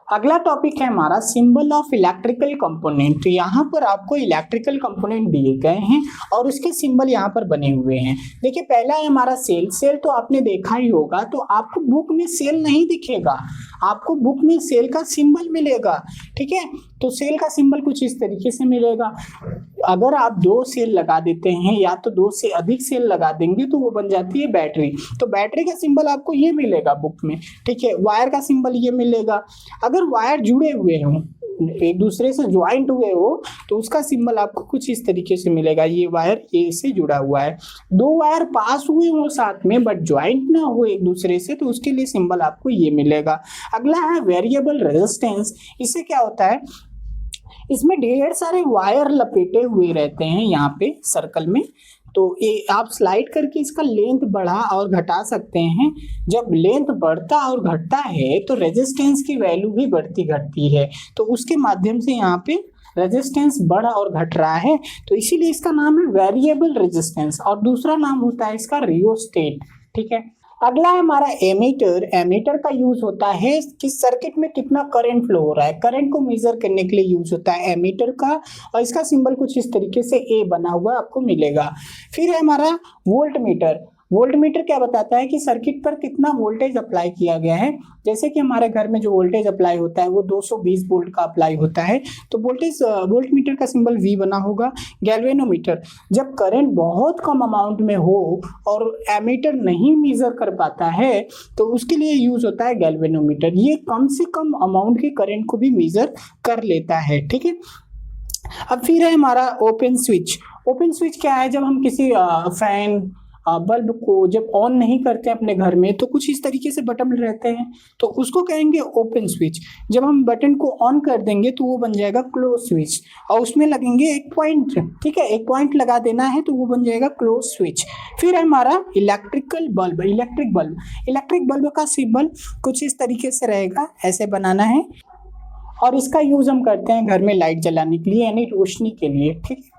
अगला टॉपिक है हमारा सिंबल ऑफ इलेक्ट्रिकल कंपोनेंट। तो यहाँ पर आपको इलेक्ट्रिकल कंपोनेंट दिए गए हैं और उसके सिंबल यहाँ पर बने हुए हैं। देखिए पहला है हमारा सेल। सेल तो आपने देखा ही होगा, तो आपको बुक में सेल नहीं दिखेगा, आपको बुक में सेल का सिंबल मिलेगा। ठीक है, तो सेल का सिंबल कुछ इस तरीके से मिलेगा। अगर आप 2 सेल लगा देते हैं या तो 2 से अधिक सेल लगा देंगे तो वो बन जाती है बैटरी। तो बैटरी का सिंबल आपको ये मिलेगा बुक में। ठीक है, वायर का सिंबल ये मिलेगा। अगर वायर जुड़े हुए हों, एक दूसरे से ज्वाइंट हुए हो, तो उसका सिंबल आपको कुछ इस तरीके से मिलेगा। ये वायर ए से जुड़ा हुआ है। 2 वायर पास हुए हो साथ में बट ज्वाइंट ना हो एक दूसरे से, तो उसके लिए सिंबल आपको ये मिलेगा। अगला है वेरिएबल रेजिस्टेंस। इससे क्या होता है, इसमें ढेर सारे वायर लपेटे हुए रहते हैं यहाँ पे सर्कल में। तो ये आप स्लाइड करके इसका लेंथ बढ़ा और घटा सकते हैं। जब लेंथ बढ़ता और घटता है तो रेजिस्टेंस की वैल्यू भी बढ़ती घटती है, तो उसके माध्यम से यहाँ पे रेजिस्टेंस बढ़ और घट रहा है, तो इसीलिए इसका नाम है वेरिएबल रेजिस्टेंस। और दूसरा नाम होता है इसका रियोस्टेट। ठीक है, अगला है हमारा एमीटर। एमीटर का यूज होता है कि सर्किट में कितना करंट फ्लो हो रहा है, करंट को मेजर करने के लिए यूज होता है एमीटर का, और इसका सिंबल कुछ इस तरीके से ए बना हुआ आपको मिलेगा। फिर है हमारा वोल्ट मीटर। वोल्ट मीटर क्या बताता है कि सर्किट पर कितना वोल्टेज अप्लाई किया गया है। जैसे कि हमारे घर में जो वोल्टेज अप्लाई होता है वो 220 वोल्ट का अप्लाई होता है, तो वोल्ट मीटर का सिंबल वी बना होगा। गैल्वेनोमीटर, जब करंट बहुत कम अमाउंट में हो और एमीटर नहीं मेजर कर पाता है तो उसके लिए यूज होता है गैल्वेनोमीटर। ये कम से कम अमाउंट के करंट को भी मेजर कर लेता है। ठीक है, अब फिर है हमारा ओपन स्विच। ओपन स्विच क्या है, जब हम किसी फैन बल्ब को जब ऑन नहीं करते अपने घर में तो कुछ इस तरीके से बटन रहते हैं, तो उसको कहेंगे ओपन स्विच। जब हम बटन को ऑन कर देंगे तो वो बन जाएगा क्लोज स्विच, और उसमें लगेंगे एक पॉइंट। ठीक है, एक पॉइंट लगा देना है तो वो बन जाएगा क्लोज स्विच। फिर है हमारा इलेक्ट्रिकल बल्ब। इलेक्ट्रिक बल्ब का सिंबल कुछ इस तरीके से रहेगा, ऐसे बनाना है, और इसका यूज हम करते हैं घर में लाइट जलाने के लिए, यानी रोशनी के लिए। ठीक है,